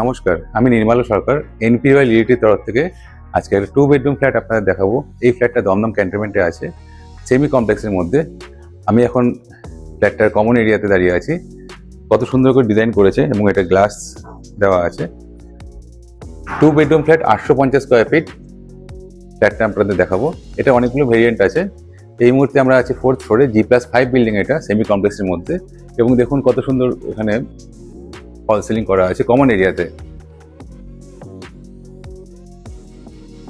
নমস্কার, আমি নির্মল সরকার এনপিওয়াই লিডিটির তরফ থেকে আজকে একটা 2 বেডরুম ফ্ল্যাট আপনাদের দেখাবো। এই ফ্ল্যাটটা দমদম ক্যান্টনমেন্টে আছে, সেমি কমপ্লেক্সের মধ্যে। আমি এখন ফ্ল্যাটটার কমন এরিয়াতে দাঁড়িয়ে আছি। কত সুন্দর করে ডিজাইন করেছে এবং এটা গ্লাস দেওয়া আছে। 2 বেডরুম ফ্ল্যাট, 850 স্কোয়ার ফিট ফ্ল্যাটটা আপনাদের দেখাবো। এটা অনেকগুলো ভেরিয়েন্ট আছে। এই মুহূর্তে আমরা আছি 4th ফ্লোরে, G+5 বিল্ডিং, এটা সেমি কমপ্লেক্সের মধ্যে। এবং দেখুন কত সুন্দর এখানে ফল সিলিং করা আছে কমন এরিয়াতে।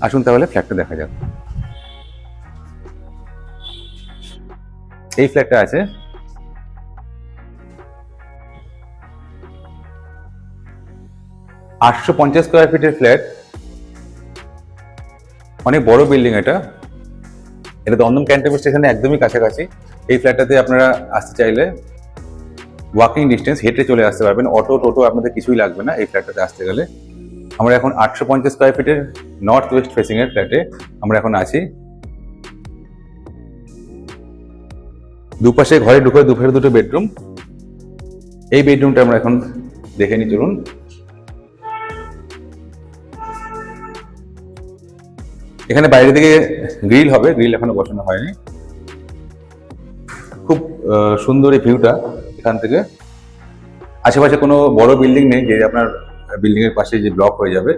আসুন তাহলে ফ্ল্যাটটা দেখা যাক। এই ফ্ল্যাটটা আছে 850 স্কোয়ার ফিটের ফ্ল্যাট, অনেক বড় বিল্ডিং। এটা দমদম ক্যান্টনমেন্ট স্টেশনে একদমই কাছাকাছি। এই ফ্ল্যাটটাতে আপনারা আসতে চাইলে ওয়াকিং ডিস্টেন্স, হেঁটে চলে আসতে পারবেন। অটো টোটো আপনাদের কিছুই লাগবে না এই ফ্ল্যাটটাতে আসতে গেলে। আমরা এখন 850 স্কোয়ার ফিটের নর্থ ওয়েস্ট ফেসিং এর ফ্ল্যাটে আমরা এখন আছি। দুপাশে ঘরে ঢুকে দুটো বেডরুম। এই বেডরুমটা আমরা এখন দেখে নিই, চলুন। এখানে বাইরে থেকে গ্রিল হবে, গ্রিল এখনো বসানো হয়নি। খুব সুন্দর এই ভিউটা এখান থেকে। আশেপাশে কোনো বড় বিল্ডিং নেই যে আপনার বিল্ডিং এর পাশে যে ব্লক হয়ে যাবে।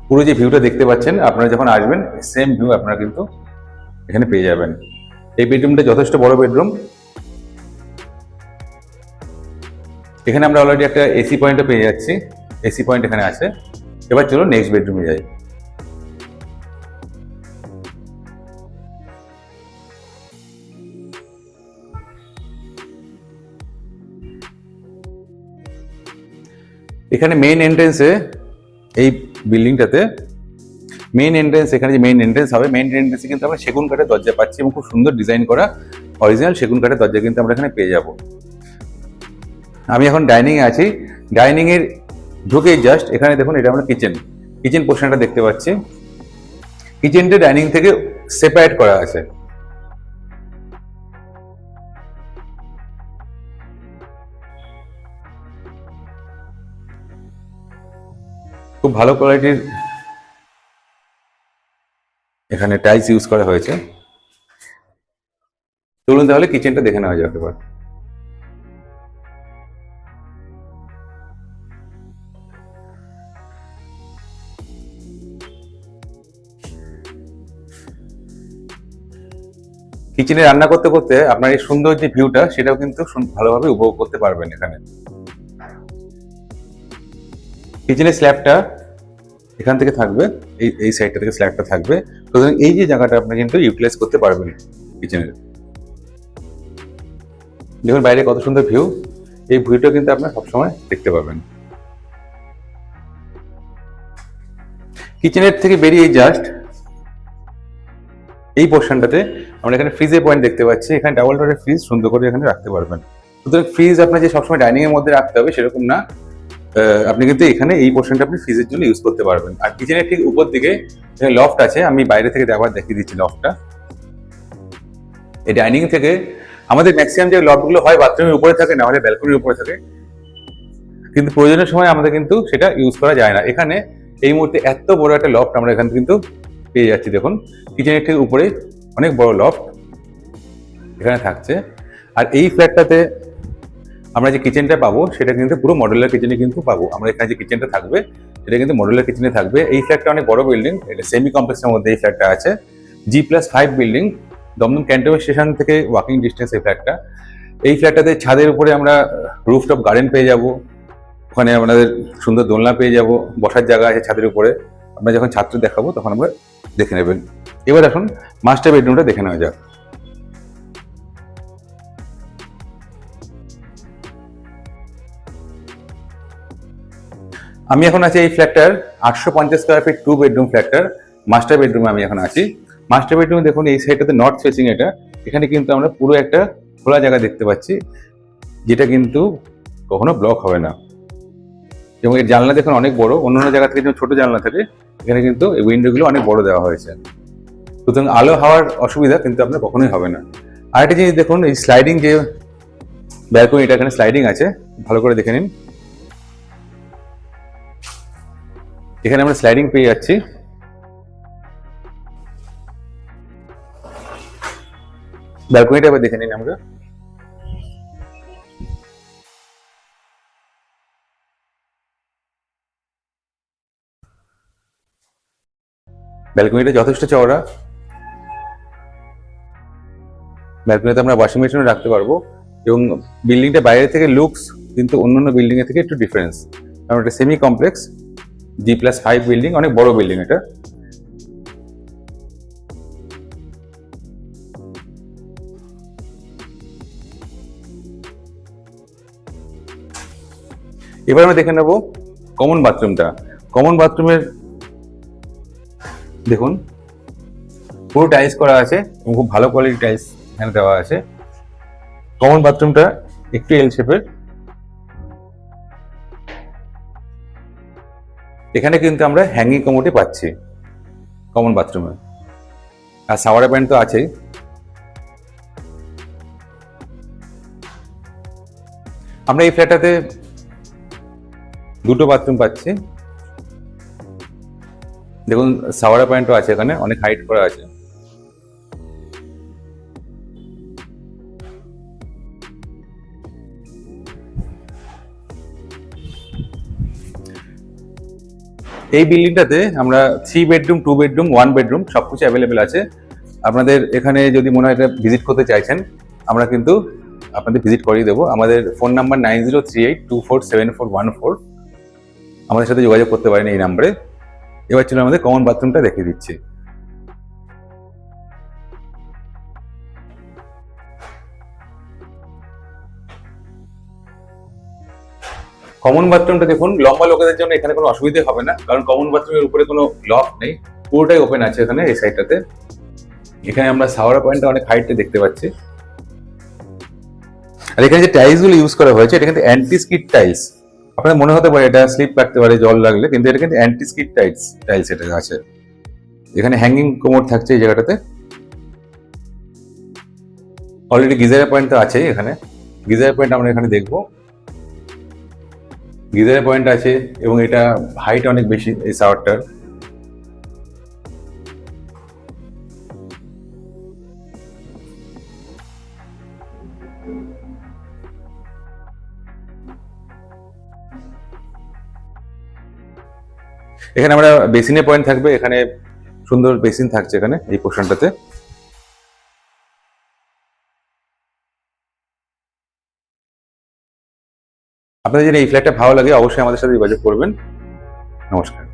পুরো যে ভিউটা দেখতে পাচ্ছেন, আপনারা যখন আসবেন সেম ভিউ আপনারা কিন্তু এখানে পেয়ে যাবেন। এই বেডরুমটা যথেষ্ট বড় বেডরুম। এখানে আমরা অলরেডি একটা এসি পয়েন্টও পেয়ে যাচ্ছি। এসি পয়েন্ট এখানে আছে। এবার চলো নেক্সট বেডরুমে যাই। এখানে মেইন এন্ট্রেন্সে, এই বিল্ডিংটাতে মেইন এন্ট্রেন্স, এখানে যে মেইন এন্ট্রেন্স হবে, মেইন এন্ট্রেন্সে কিন্তু আমরা সেগুন কাঠের দরজা পাচ্ছি এবং খুব সুন্দর ডিজাইন করা অরিজিনাল সেগুন কাঠের দরজা কিন্তু আমরা এখানে পেয়ে যাব। আমি এখন ডাইনিং এ আছি। ডাইনিং এর ঢুকে জাস্ট এখানে দেখুন, এটা আমরা কিচেন পোর্শনটা দেখতে পাচ্ছি। কিচেনটা ডাইনিং থেকে সেপারেট করা আছে। খুব ভালো কোয়ালিটির এখানে টাইলস ইউজ করা হয়েছে। চলুন তাহলে কিচেনটা দেখে নেওয়া যাক এবার। কিচেনে রান্না করতে করতে আপনার এই সুন্দর যে ভিউটা, সেটাও কিন্তু ভালোভাবে উপভোগ করতে পারবেন এখানে। কিচেনের স্ল্যাবটা এখান থেকে থাকবে, এই সাইডটা থেকে স্ল্যাবটা থাকবে। সুতরাং এই যে জায়গাটা আপনি কিন্তু ইউটিলাইজ করতে পারবেন কিচেনের। দেখুন বাইরে কত সুন্দর ভিউ। এই ভিউটা কিন্তু আপনারা সবসময় দেখতে পাবেন। কিচেনের থেকে বেরিয়ে জাস্ট এই পোর্শনটাতে আমরা এখানে ফ্রিজের পয়েন্ট দেখতে পাচ্ছি। এখানে ডাবল ডোরের ফ্রিজ সুন্দর করে এখানে রাখতে পারবেন। সুতরাং ফ্রিজ আপনার যে সবসময় ডাইনিং এর মধ্যে রাখতে হবে সেরকম না। আপনি কিন্তু এখানে এই পোর্শনটা আপনি ফ্রিজের জন্য ইউজ করতে পারবেন। আর কিচেনের ঠিক উপর দিকে লফট আছে। আমি বাইরে থেকে আবার দেখিয়ে দিচ্ছি লফটটা। এই ডাইনিং থেকে আমাদের ম্যাক্সিমাম যে লফটগুলো হয় বাথরুমের উপরে থাকে, না হলে ব্যালকনির উপরে থাকে, কিন্তু প্রয়োজনের সময় আমাদের কিন্তু সেটা ইউজ করা যায় না। এখানে এই মুহূর্তে এত বড় একটা লফট আমরা এখানে কিন্তু পেয়ে যাচ্ছি। দেখুন কিচেনের ঠিক উপরে অনেক বড় লফট এখানে থাকছে। আর এই ফ্ল্যাটটাতে আমরা যে কিচেনটা পাবো সেটা কিন্তু পুরো মডুলার কিচেনে কিন্তু পাবো। আমরা এখানে যে কিচেনটা থাকবে সেটা কিন্তু মডুলার কিচেনে থাকবে। এই ফ্ল্যাটটা অনেক বড় বিল্ডিং, এটা সেমি কমপ্লেক্সের মধ্যে এই ফ্ল্যাটটা আছে। G+5 building, Dum Dum cantonment station থেকে ওয়াকিং ডিস্টেন্স এই ফ্ল্যাটটা। এই ফ্ল্যাটটাতে ছাদের উপরে আমরা রুফটপ গার্ডেন পেয়ে যাব। ওখানে আমাদের সুন্দর দোলনা পেয়ে যাব, বসার জায়গা আছে ছাদের উপরে। আমরা যখন ছাত্র দেখাবো তখন আমরা দেখে নেবেন। এবার এখন মাস্টার বেডরুমটা দেখে নেওয়া যাক। আমি এখন আছি এই ফ্ল্যাটটার 850 স্কোয়ার ফিট 2 বেডরুম ফ্ল্যাটটার মাস্টার বেডরুমে আমি এখন আছি। মাস্টার বেডরুমে দেখুন এই সাইডটাতে নর্থ ফেসিং এটা। এখানে কিন্তু আমরা পুরো একটা খোলা জায়গা দেখতে পাচ্ছি, যেটা কিন্তু কখনো ব্লক হবে না। এবং এর জানলা দেখুন অনেক বড়। অন্যান্য জায়গা থেকে যেমন ছোট জানলা থাকে, এখানে কিন্তু এই উইন্ডোগুলো অনেক বড় দেওয়া হয়েছে। সুতরাং আলো হাওয়ার অসুবিধা কিন্তু আপনার কখনোই হবে না। আরেকটা জিনিস দেখুন, এই স্লাইডিং যে ব্যালকনি, এটা এখানে স্লাইডিং আছে, ভালো করে দেখে নিন। এখানে আমরা স্লাইডিং পেয়ে যাচ্ছি। ব্যালকনিটা এবার দেখে নিন আমরা। ব্যালকনিটা যথেষ্ট চওড়া। ব্যালকনিতে আমরা ওয়াশিং মেশিনও রাখতে পারবো, এবং বিল্ডিংটা বাইরে থেকে লুকস কিন্তু অন্যান্য বিল্ডিং এর থেকে একটু ডিফারেন্স, কারণ এটা সেমি কমপ্লেক্স G+5 বিল্ডিং, অনেক বড় বিল্ডিং এটা। এবার আমরা দেখে নেব কমন বাথরুমটা। কমন বাথরুমের দেখুন পুরো টাইলস করা আছে এবং খুব ভালো কোয়ালিটি টাইলস এখানে দেওয়া আছে। কমন বাথরুমটা একটু এল শেপের। এখানে কিন্তু আমরা হ্যাঙ্গিং কমোডই পাচ্ছি কমন বাথরুমে, আর শাওয়ার পয়েন্ট তো আছেই। আমরা এই ফ্ল্যাটটাতে দুটো বাথরুম পাচ্ছি। দেখুন শাওয়ার পয়েন্টও আছে, এখানে অনেক হাইট করা আছে। এই বিল্ডিংটাতে আমরা 3 বেডরুম, 2 বেডরুম, 1 বেডরুম সবকিছু অ্যাভেলেবেল আছে। আপনাদের এখানে যদি মনে হয় এটা ভিজিট করতে চাইছেন, আমরা কিন্তু আপনাদের ভিজিট করিয়ে দেবো। আমাদের ফোন নাম্বার 9038247414। আমাদের সাথে যোগাযোগ করতে পারেন এই নাম্বারে। এবার চলুন আমাদের কমন বাথরুমটা দেখিয়ে দিচ্ছি। কমন বাথরুমটা দেখুন, লম্বা লোকেদের জন্য এখানে কোনো অসুবিধা হবে না, কারণ কমন বাথরুমের উপরে কোনো লক নেই, পুরোটাই ওপেন আছে এখানে এই সাইডটাতে। এখানে আমরা শাওয়ার পয়েন্টটা অনেক হাইটে দেখতে পাচ্ছি। আর এখানে যে টাইলস গুলো ইউজ করা হয়েছে এটা কিন্তু অ্যান্টি স্কিড টাইলস। আপনার মনে হতে পারে এটা স্লিপ কাটতে পারে জল লাগলে, কিন্তু এটা কিন্তু অ্যান্টি স্কিড টাইলস এটা আছে। এখানে হ্যাঙ্গিং কোমোড থাকছে এই জায়গাটাতে। অলরেডি গিজারের পয়েন্ট তো আছেই এখানে। গিজারের পয়েন্ট আমরা এখানে দেখবো। গিজারের পয়েন্ট আছে এবং এটা হাইট অনেক বেশি এই শাওয়ারটার। এখানে আমরা বেসিনের পয়েন্ট থাকবে, এখানে সুন্দর বেসিন থাকছে এখানে এই পোর্শনটাতে। আপনাদের যদি এই ফ্ল্যাটটা ভালো লাগে অবশ্যই আমাদের সাথে যোগাযোগ করবেন। নমস্কার।